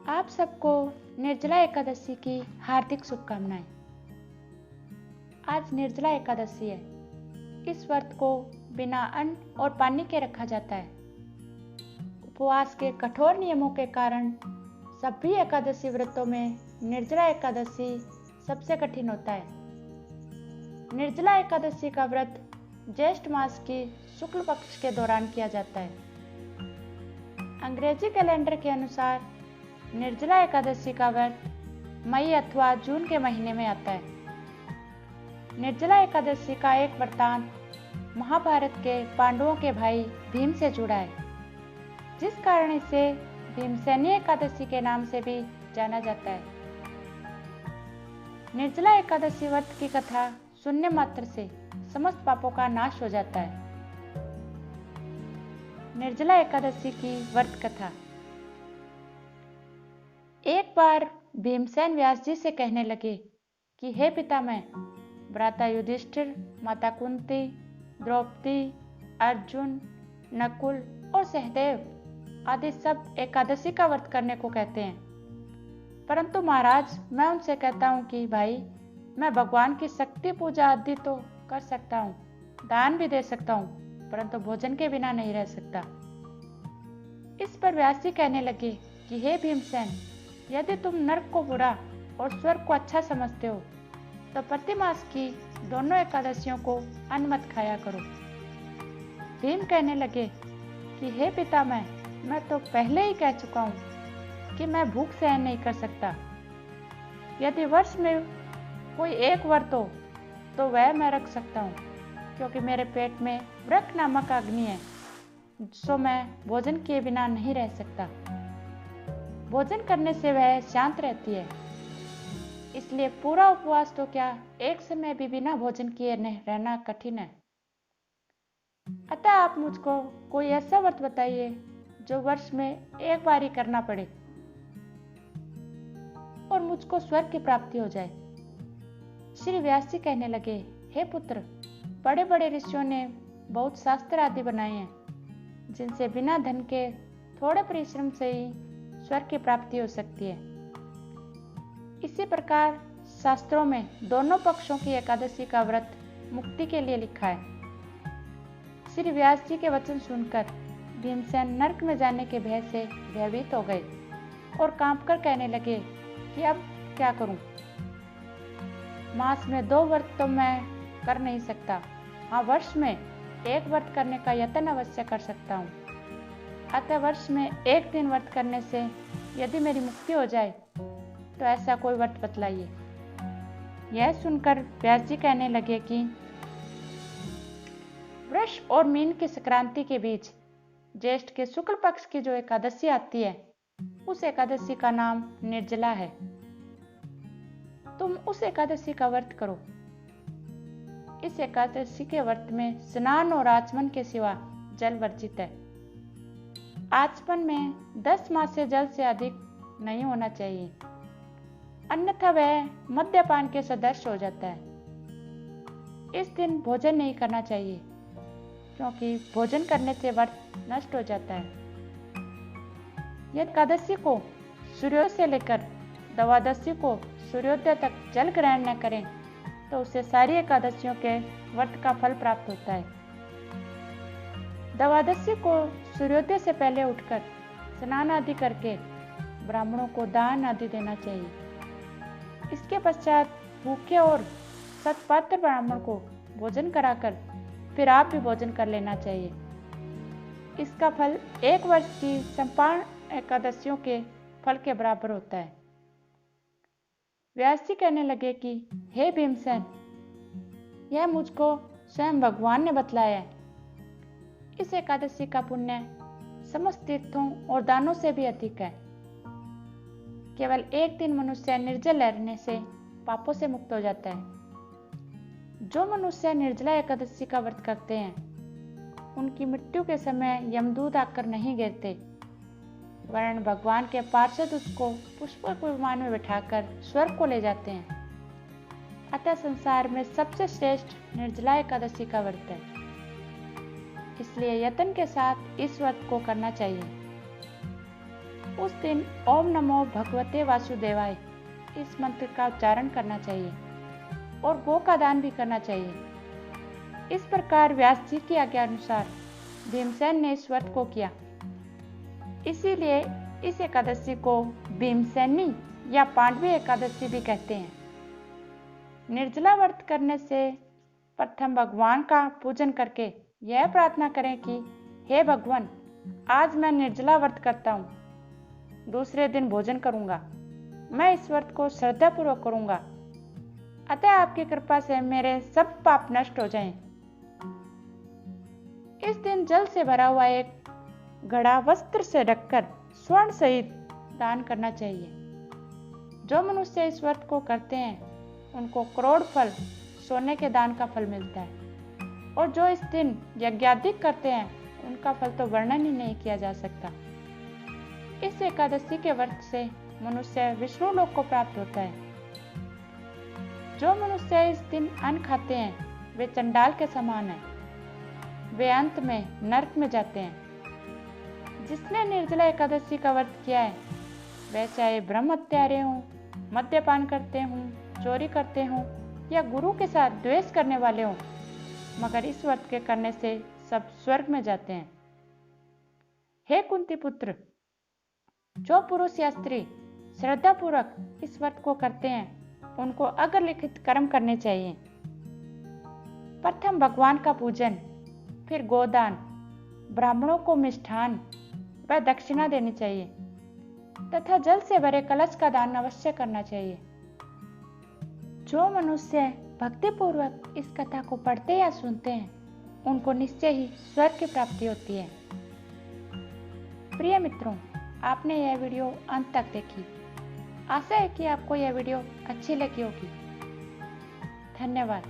आप सबको निर्जला एकादशी की हार्दिक शुभकामनाएं। आज निर्जला एकादशी है। इस व्रत को बिना अन्न और पानी के रखा जाता है। उपवास के कठोर नियमों के कारण सभी एकादशी व्रतों में निर्जला एकादशी सबसे कठिन होता है। निर्जला एकादशी का व्रत ज्येष्ठ मास की शुक्ल पक्ष के दौरान किया जाता है। अंग्रेजी कैलेंडर के अनुसार निर्जला एकादशी का व्रत मई अथवा जून के महीने में आता है। निर्जला एकादशी का एक वृत्तांत महाभारत के पांडवों के भाई भीम से जुड़ा है, जिस कारण इसे भीमसेनी एकादशी के नाम से भी जाना जाता है। निर्जला एकादशी व्रत की कथा सुनने मात्र से समस्त पापों का नाश हो जाता है। निर्जला एकादशी की व्रत कथा। एक बार भीमसेन व्यास जी से कहने लगे कि हे पितामह, भ्राता युधिष्ठिर, माता कुंती, द्रौपदी, अर्जुन, नकुल और सहदेव आदि सब एकादशी का व्रत करने को कहते हैं, परंतु महाराज मैं उनसे कहता हूँ कि भाई मैं भगवान की शक्ति पूजा आदि तो कर सकता हूँ, दान भी दे सकता हूँ, परंतु भोजन के बिना नहीं रह सकता। इस पर व्यास जी कहने लगे कि हे भीमसेन, यदि तुम नरक को बुरा और स्वर्ग को अच्छा समझते हो तो प्रतिमास की दोनों एकादशियों को अन्न मत खाया करो। भीम कहने लगे कि हे पितामह, मैं तो पहले ही कह चुका हूँ कि मैं भूख सहन नहीं कर सकता। यदि वर्ष में कोई एक व्रत हो तो वह मैं रख सकता हूँ, क्योंकि मेरे पेट में वृक्क नामक अग्नि है, सो मैं भोजन किए बिना नहीं रह सकता। भोजन करने से वह शांत रहती है, इसलिए पूरा उपवास तो क्या एक समय भी बिना भोजन किए रहना कठिन है। अतः आप मुझको कोई ऐसा व्रत बताइए जो वर्ष में एक बार ही करना पड़े और मुझको स्वर्ग की प्राप्ति हो जाए। श्री व्यास जी कहने लगे, हे पुत्र, बड़े बड़े ऋषियों ने बहुत शास्त्र आदि बनाए हैं, जिनसे बिना धन के थोड़े परिश्रम से ही स्वर्ग की प्राप्ति हो सकती है। इसी प्रकार शास्त्रों में दोनों पक्षों की एकादशी का व्रत मुक्ति के लिए लिखा है। श्री व्यास जी के वचन सुनकर भीमसेन नरक में जाने के भय से भयभीत हो गए और कांपकर कहने लगे कि अब क्या करूं? मास में 2 व्रत तो मैं कर नहीं सकता, हाँ वर्ष में एक व्रत करने का यत्न अवश्य कर सकता हूँ। अतः वर्ष में एक दिन व्रत करने से यदि मेरी मुक्ति हो जाए तो ऐसा कोई व्रत बतलाइए। यह सुनकर व्यास जी कहने लगे कि वृष और मीन की संक्रांति के बीच ज्येष्ठ के शुक्ल पक्ष की जो एकादशी आती है, उस एकादशी का नाम निर्जला है। तुम उस एकादशी का व्रत करो। इस एकादशी के व्रत में स्नान और आचमन के सिवा जल वर्जित है। आचमन में 10 मास से जल से अधिक नहीं होना चाहिए, अन्यथा वह मद्यपान के सदृश हो जाता है। इस दिन भोजन नहीं करना चाहिए, क्योंकि भोजन करने से व्रत नष्ट हो जाता है। यदि एकादशी को सूर्योदय से लेकर द्वादशी को सूर्योदय तक जल ग्रहण न करें तो उसे सारी एकादशियों के व्रत का फल प्राप्त होता है। द्वादशी को सूर्योदय से पहले उठकर स्नान आदि करके ब्राह्मणों को दान आदि देना चाहिए। इसके पश्चात भूखे और सत्पात्र ब्राह्मण को भोजन कराकर फिर आप भी भोजन कर लेना चाहिए। इसका फल 1 वर्ष की संपूर्ण एकादशियों के फल के बराबर होता है। व्यास जी कहने लगे कि हे भीमसेन, यह मुझको स्वयं भगवान ने बतलाया है। इस एकादशी का पुण्य समस्त तीर्थों और दानों से भी अधिक है। केवल एक दिन मनुष्य निर्जल रहने से पापों से मुक्त हो जाता है। जो मनुष्य निर्जला एकादशी का व्रत करते हैं, उनकी मृत्यु के समय यमदूत आकर नहीं गिरते, वरन भगवान के पार्षद उसको पुष्पक विमान में बिठाकर स्वर्ग को ले जाते हैं। अतः संसार में सबसे श्रेष्ठ निर्जला एकादशी का व्रत है, इसलिए यत्न के साथ इस व्रत को करना चाहिए। उस दिन ओम नमो भगवते वासुदेवाय इस मंत्र का उच्चारण करना चाहिए और गो का दान भी करना चाहिए। इस प्रकार व्यास जी की आज्ञा अनुसार भीमसेन ने इस व्रत को किया। इसीलिए इस एकादशी को भीमसेनी या पांडवी एकादशी भी कहते हैं। निर्जला व्रत करने से प्रथम भगवान का पूजन करके यह प्रार्थना करें कि हे भगवान, आज मैं निर्जला व्रत करता हूँ, दूसरे दिन भोजन करूंगा। मैं इस व्रत को श्रद्धापूर्वक करूंगा, अतः आपकी कृपा से मेरे सब पाप नष्ट हो जाएं। इस दिन जल से भरा हुआ एक घड़ा वस्त्र से ढककर स्वर्ण सहित दान करना चाहिए। जो मनुष्य इस व्रत को करते हैं उनको करोड़ फल सोने के दान का फल मिलता है, और जो इस दिन यज्ञाधिक करते हैं उनका फल तो वर्णन ही नहीं किया जा सकता। इस एकादशी के व्रत से मनुष्य विष्णु लोक को प्राप्त होता है। जो मनुष्य इस दिन अन्न खाते हैं वे चंडाल के समान हैं, वे अंत में नरक में जाते हैं। जिसने निर्जला एकादशी का व्रत किया है वह चाहे ब्रह्म हत्यारे हों, मद्यपान करते हों, चोरी करते हों या गुरु के साथ द्वेष करने वाले हों, मगर इस व्रत के करने से सब स्वर्ग में जाते हैं। हे कुंती पुत्र, जो पुरुष या स्त्री श्रद्धापूर्वक इस व्रत को करते हैं उनको अग्रलिखित कर्म करने चाहिए। प्रथम भगवान का पूजन, फिर गोदान, ब्राह्मणों को मिष्ठान व दक्षिणा देनी चाहिए तथा जल से भरे कलश का दान अवश्य करना चाहिए। जो मनुष्य भक्तिपूर्वक इस कथा को पढ़ते या सुनते हैं उनको निश्चय ही स्वर्ग की प्राप्ति होती है। प्रिय मित्रों, आपने यह वीडियो अंत तक देखी। आशा है कि आपको यह वीडियो अच्छी लगी होगी। धन्यवाद।